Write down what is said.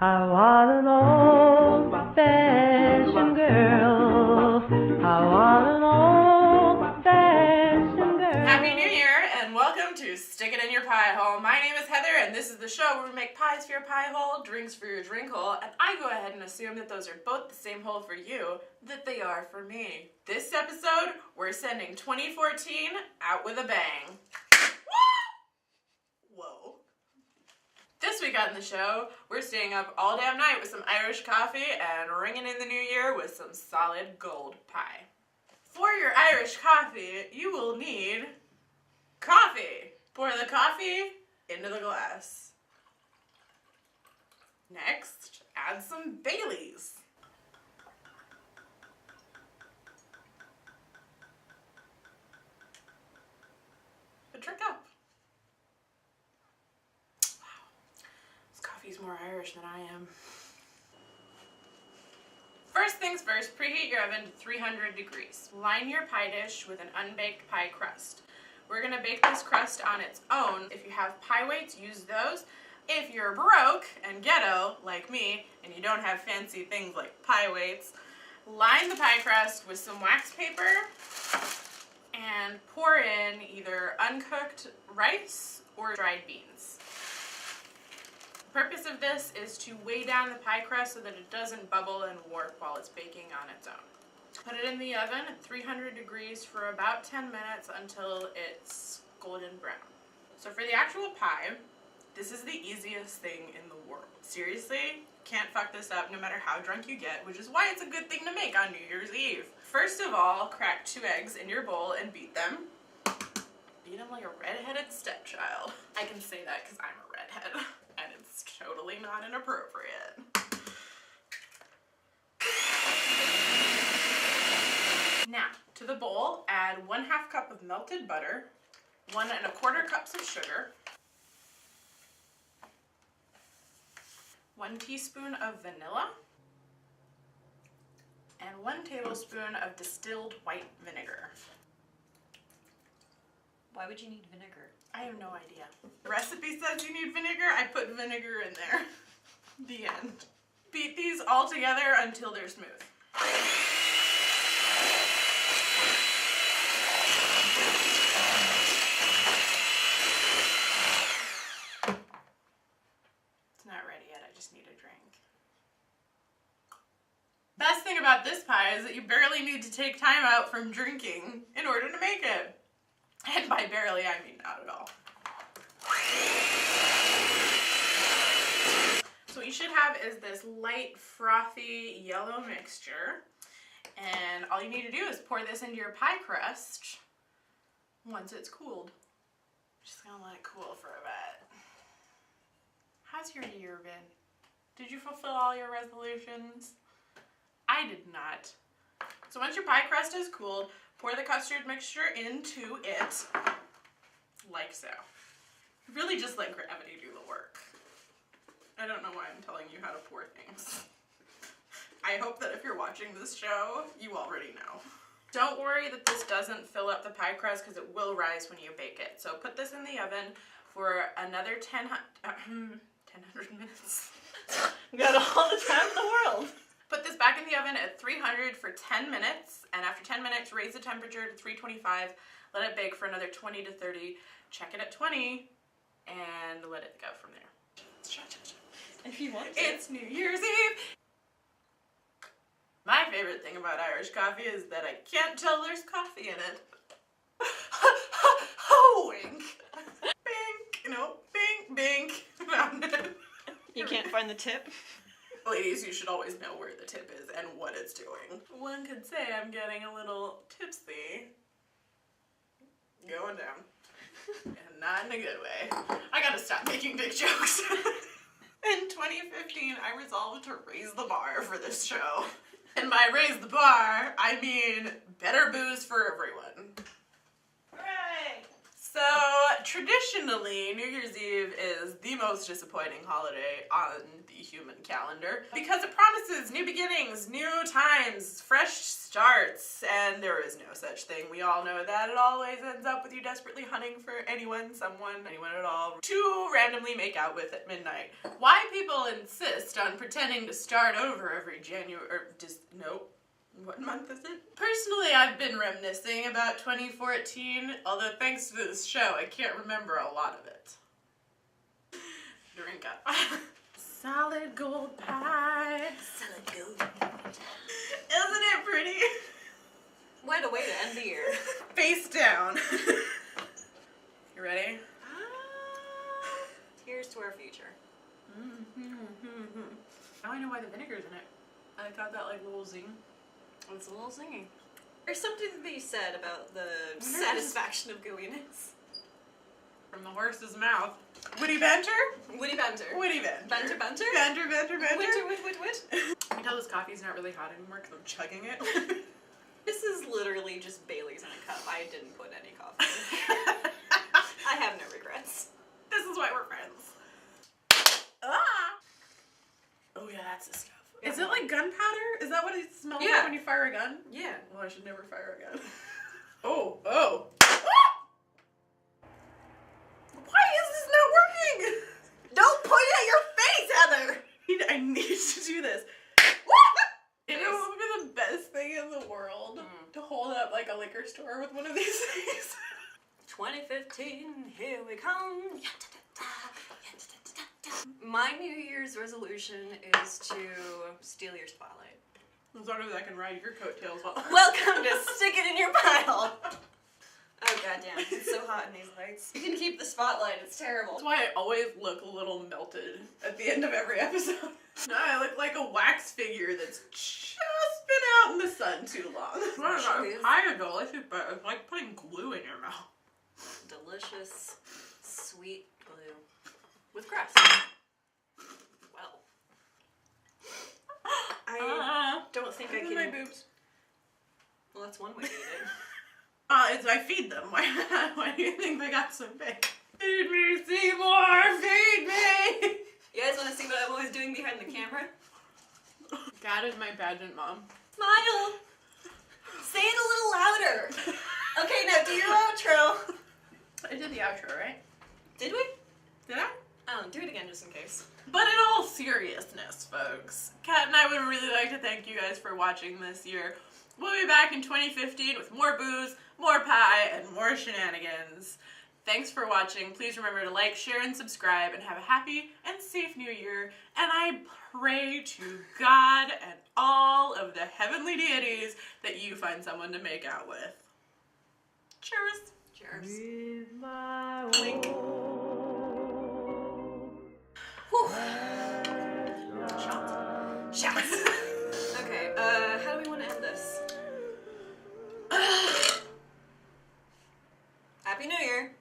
I want an old-fashioned girl. I want an old-fashioned girl. Happy New Year and welcome to Stick It in Your Pie Hole. My name is Heather and this is the show where we make pies for your pie hole, drinks for your drink hole, and I go ahead and assume that those are both the same hole for you that they are for me. This episode, we're sending 2014 out with a bang. Whoa. This week on the show, we're staying up all damn night with some Irish coffee and ringing in the new year with some solid gold pie. For your Irish coffee, you will need coffee. Pour the coffee into the glass. Next, add some Baileys. But drink up. He's more Irish than I am. First things first, preheat your oven to 300 degrees. Line your pie dish with an unbaked pie crust. We're gonna bake this crust on its own. If you have pie weights, use those. If you're broke and ghetto, like me, and you don't have fancy things like pie weights, line the pie crust with some wax paper and pour in either uncooked rice or dried beans. The purpose of this is to weigh down the pie crust so that it doesn't bubble and warp while it's baking on its own. Put it in the oven at 300 degrees for about 10 minutes until it's golden brown. So for the actual pie, this is the easiest thing in the world. Seriously, can't fuck this up no matter how drunk you get, which is why it's a good thing to make on New Year's Eve. First of all, crack 2 eggs in your bowl and beat them. Beat them like a redheaded stepchild. I can say that because I'm a redhead. And it's totally not inappropriate. Now, to the bowl, add 1/2 cup of melted butter, 1 1/4 cups of sugar, 1 teaspoon of vanilla, and 1 tablespoon of distilled white vinegar. Why would you need vinegar? I have no idea. The recipe says you need vinegar. I put vinegar in there. The end. Beat these all together until they're smooth. It's not ready yet. I just need a drink. Best thing about this pie is that you barely need to take time out from drinking in order to make it. And by barely, I mean not at all. So what you should have is this light, frothy, yellow mixture. And all you need to do is pour this into your pie crust once it's cooled. Just gonna let it cool for a bit. How's your year been? Did you fulfill all your resolutions? I did not. So once your pie crust is cooled, pour the custard mixture into it, like so. Really just let gravity do the work. I don't know why I'm telling you how to pour things. I hope that if you're watching this show, you already know. Don't worry that this doesn't fill up the pie crust because it will rise when you bake it. So put this in the oven for another 1,000 minutes. You got all the time in the world. Put this back in the oven at 300 for 10 minutes, and after 10 minutes, raise the temperature to 325, let it bake for another 20 to 30, check it at 20, and let it go from there. If you want to. It's New Year's Eve! My favorite thing about Irish coffee is that I can't tell there's coffee in it. Wink! Bink! No, bink, bink. Found it. You can't find the tip? Ladies, you should always know where the tip is and what it's doing. One could say I'm getting a little tipsy. Going down. And not in a good way. I gotta stop making big jokes. In 2015, I resolved to raise the bar for this show. And by raise the bar, I mean better booze for everyone. Hooray! So, traditionally, New Year's Eve is the most disappointing holiday on the human calendar because it promises new beginnings, new times, fresh starts, and there is no such thing. We all know that. It always ends up with you desperately hunting for anyone, someone, anyone at all, to randomly make out with at midnight. Why people insist on pretending to start over every January, or just, nope. What month is it? Personally, I've been reminiscing about 2014, although thanks to this show, I can't remember a lot of it. Drink up. Solid gold pie. Solid gold. Isn't it pretty? What a way to end the year. Face down. You ready? Here's to our future. Now I know why the vinegar's in it. I got that like little zing. It's a little zingy. There's something to be said about the satisfaction of gooiness. From the horse's mouth. Witty banter? Witty banter. Witty banter. Banter banter? Banter, banter, banter. Wit. I can tell this coffee's not really hot anymore because I'm chugging it. This is literally just Bailey's in a cup. I didn't put any coffee in. I have no regrets. This is why we're friends. Ah! Oh yeah, that's the stuff. Is it like gunpowder? Is that what it smells like when you fire a gun? Yeah. Well, I should never fire a gun. Oh. Ah! Why is this not working? Don't point at your face, Heather! I need to do this. You know what would be the best thing in the world? To hold up like a liquor store with one of these things. 2015, here we come. My New Year's resolution is to steal your spotlight. As long as I can ride your coattails while... Welcome to Stick It in Your Pile. Oh goddamn, it's so hot in these lights. You can keep the spotlight, it's terrible. That's why I always look a little melted at the end of every episode. No, I look like a wax figure that's just been out in the sun too long. Pie is delicious, but it's like putting glue in your mouth. Delicious, sweet glue. With crust. Well. I don't think I can... my boobs. Well, that's one way to eat it. I feed them. Why do you think they got so big? Feed me, Seymour! Feed me! You guys want to see what I'm always doing behind the camera? Dad is my pageant mom. Smile! Say it a little louder! Okay, now do your outro. I did the outro, right? Did we? Did I? Do it again just in case. But in all seriousness, folks, Kat and I would really like to thank you guys for watching this year. We'll be back in 2015 with more booze, more pie, and more shenanigans. Thanks for watching. Please remember to like, share, and subscribe, and have a happy and safe new year. And I pray to God and all of the heavenly deities that you find someone to make out with. Cheers. Cheers. With my Clink. Whew. Shots. Okay, how do we want to end this? Happy New Year.